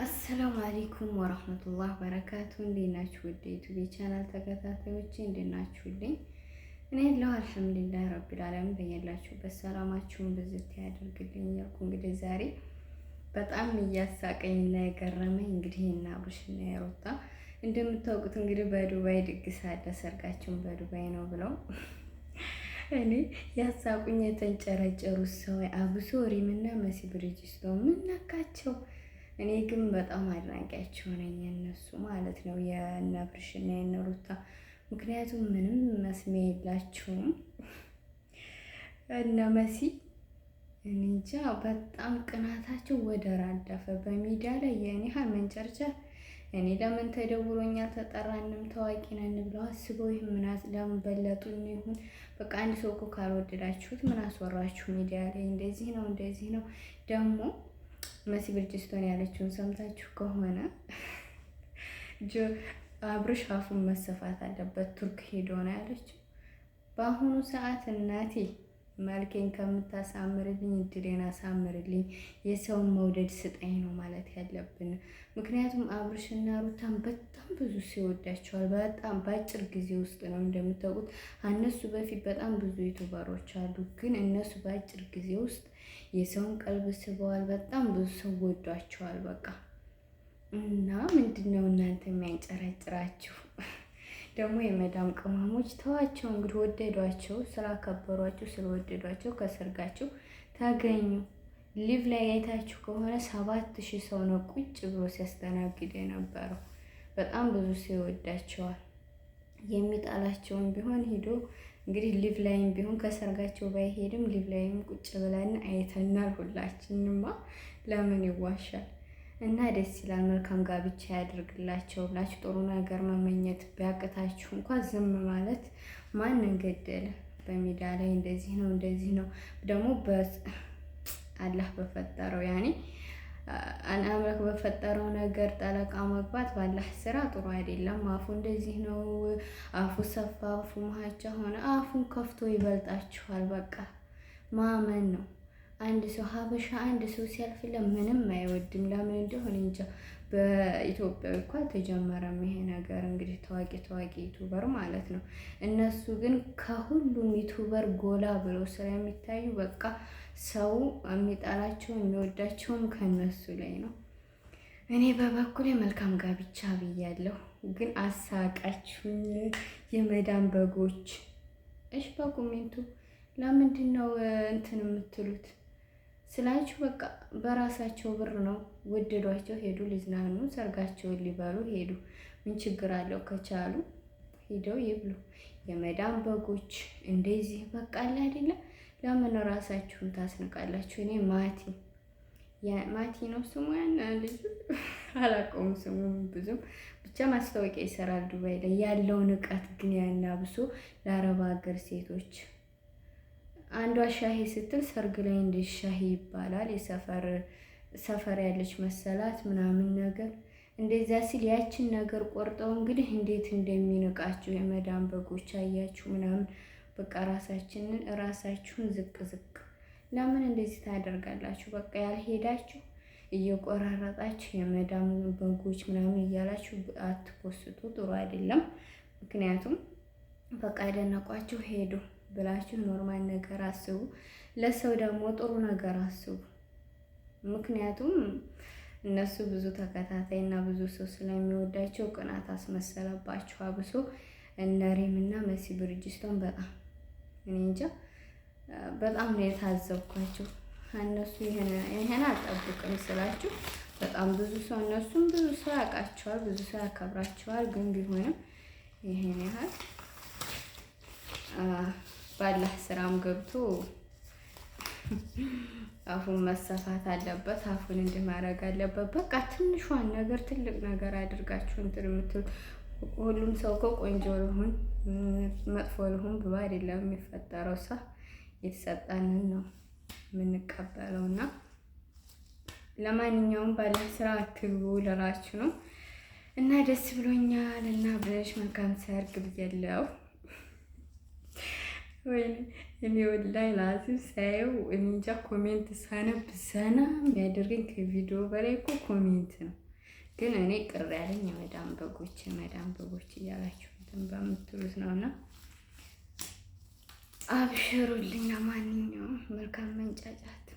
አሰላሙ አለይኩም ወራህመቱላህ በረካቱ። እንዴት ናችሁ? ወደ ዩቲዩብ ቻናል ተከታታዮች እንዴት ናችሁልኝ? እኔ ያለው አልሐምዱሊላህ ረቢል ዓለሚን። በያላችሁበት ሰላማችሁን ብዝት ያድርግልኝ ያልኩ እንግዲህ ዛሬ በጣም እያሳቀኝ እና የገረመኝ እንግዲህ እና አብርሽና የሩታ እንደምታውቁት እንግዲህ በዱባይ ድግስ አለ። ሰርጋቸውን በዱባይ ነው ብለው እኔ ያሳቁኝ የተንጨረጨሩት ሰው አብሶ ሪምና መሲ ብርጅስቶን ምን ነካቸው? እኔ ግን በጣም አድናቂያቸው ነኝ እነሱ ማለት ነው የእነ አብርሽና የእነ ሩታ። ምክንያቱም ምንም መስሚያ የላቸውም እነ መሲ እንጃ በጣም ቅናታቸው ወደር አለፈ። በሚዲያ ላይ የኔ ሀል መንጨርጨር እኔ ለምን ተደውሎኛል ተጠራንም ታዋቂ ነን ብለው አስበው ይሁን ምን ለምን በለጡን ይሁን በቃ አንድ ሰው እኮ ካልወደዳችሁት ምን አስወራችሁ ሚዲያ ላይ እንደዚህ ነው እንደዚህ ነው። ደግሞ መሲ ብርጅስቶን ያለችውን ሰምታችሁ ከሆነ አብርሽ አፉን መሰፋት አለበት ቱርክ ሄዶ ነው ያለችው። በአሁኑ ሰዓት እናቴ መልኬን ከምታሳምርልኝ እድሌን አሳምርልኝ፣ የሰውን መውደድ ስጠኝ ነው ማለት ያለብን። ምክንያቱም አብርሽና ሩታን በጣም ብዙ ሲወዳቸዋል። በጣም በአጭር ጊዜ ውስጥ ነው እንደምታውቁት። እነሱ በፊት በጣም ብዙ ዩቱበሮች አሉ፣ ግን እነሱ በአጭር ጊዜ ውስጥ የሰውን ቀልብ ስበዋል። በጣም ብዙ ሰው ወዷቸዋል። በቃ እና ምንድነው እናንተ የሚያንጨረጭራችሁ? ደግሞ የመዳም ቅመሞች ተዋቸው እንግዲህ፣ ወደዷቸው፣ ስላከበሯቸው ስለወደዷቸው ከሰርጋቸው ተገኙ። ሊቭ ላይ አይታችሁ ከሆነ 7000 ሰው ነው ቁጭ ብሎ ሲያስተናግድ የነበረው። በጣም ብዙ ሰው ይወዳቸዋል። የሚጣላቸውን ቢሆን ሂዶ እንግዲህ ሊቭ ላይም ቢሆን ከሰርጋቸው ባይሄድም ሊቭ ላይም ቁጭ ብለን አይተናል ሁላችንማ። ለምን ይዋሻል? እና ደስ ይላል። መልካም ጋብቻ ያድርግላቸው ብላችሁ ጥሩ ነገር መመኘት ቢያቅታችሁ እንኳን ዝም ማለት ማንን ገደለ? በሚዲያ ላይ እንደዚህ ነው እንደዚህ ነው ደግሞ አላህ በፈጠረው ያኔ አምላክ በፈጠረው ነገር ጠለቃ መግባት ባላህ ስራ ጥሩ አይደለም። አፉ እንደዚህ ነው፣ አፉ ሰፋ፣ አፉ መሀቻ ሆነ። አፉን ከፍቶ ይበልጣችኋል። በቃ ማመን ነው። አንድ ሰው ሀበሻ አንድ ሰው ሲያልፍለት ምንም አይወድም። ለምን እንደሆነ እንጃ። በኢትዮጵያ እኮ አልተጀመረም ይሄ ነገር። እንግዲህ ታዋቂ ዩቱበር ማለት ነው። እነሱ ግን ከሁሉም ዩቱበር ጎላ ብለው ስለሚታዩ በቃ ሰው የሚጠላቸው የሚወዳቸውም ከነሱ ላይ ነው። እኔ በበኩሌ መልካም ጋብቻ ብያለሁ። ግን አሳቃችሁኝ የመዳን በጎች። እሽ በኮሜንቱ ለምንድን ነው እንትን የምትሉት ስላችሁ? በቃ በራሳቸው ብር ነው ወደዷቸው ሄዱ፣ ሊዝናኑ ሰርጋቸውን ሊበሉ ሄዱ። ምን ችግር አለው? ከቻሉ ሂደው ይብሉ። የመዳን በጎች እንደዚህ በቃ አለ አይደለም። ለምን ራሳችሁን ታስንቃላችሁ? እኔ ማቲ ነው ስሙ፣ ያን ልጅ አላውቀውም ስሙም ብዙም ብቻ ማስታወቂያ ይሰራል ዱባይ ላይ ያለው ንቀት ግን ያናብሶ ለአረብ ሀገር ሴቶች አንዷ ሻሂ ስትል ሰርግ ላይ እንደ ሻሂ ይባላል። ሰፈር ያለች መሰላት ምናምን ነገር እንደዛ ሲል ያችን ነገር ቆርጠው እንግዲህ እንዴት እንደሚንቃችሁ የመዳን በጎች አያችሁ ምናምን። በቃ ራሳችሁን ዝቅ ለምን እንደዚህ ታደርጋላችሁ? በቃ ያልሄዳችሁ እየቆራረጣችሁ የመዳም በጎች ምናምን እያላችሁ አትፖስቱ፣ ጥሩ አይደለም። ምክንያቱም በቃ ያደነቋችሁ ሄዱ ብላችሁ ኖርማል ነገር አስቡ። ለሰው ደግሞ ጥሩ ነገር አስቡ። ምክንያቱም እነሱ ብዙ ተከታታይ እና ብዙ ሰው ስለሚወዳቸው ቅናት አስመሰለባችሁ። አብሶ እነ ሪም እና መሲ ብርጅስቶን በጣም እኔ እንጃ በጣም ነው የታዘብኳቸው። እነሱ ይሄን አልጠብቅም ስላችሁ በጣም ብዙ ሰው እነሱም ብዙ ሰው ያውቃቸዋል፣ ብዙ ሰው ያከብራቸዋል። ግን ቢሆንም ይሄን ያህል ባላህ ስራም ገብቶ አፉን መሰፋት አለበት፣ አፉን እንዲህ ማድረግ አለበት። በቃ ትንሿን ነገር ትልቅ ነገር አድርጋችሁ እንትን የምትሉ ሁሉም ሰው እኮ ቆንጆ ልሁን መጥፎ ልሁን ብሎ አይደለም የሚፈጠረው። ሰው የተሰጠንን ነው የምንቀበለው። ለማንኛውም ባላህ ስራ አትግቡ ልላችሁ ነው። እና ደስ ብሎኛል እና ብለሽ መልካም ሰርግ ብያለሁ። ወይኔ እኔ ወላሂ ላዚም ሳየው እንጃ ኮሜንት ሳነብ ዘና የሚያደርገኝ ከቪዲዮ በላይ እኮ ኮሜንት ነው። ግን እኔ ቅር ያለኝ የመዳም በጎች እያላችሁ እንትን በምትሉት ነውና አብሽሩልኝ። ለማንኛውም መልካም መንጫጫት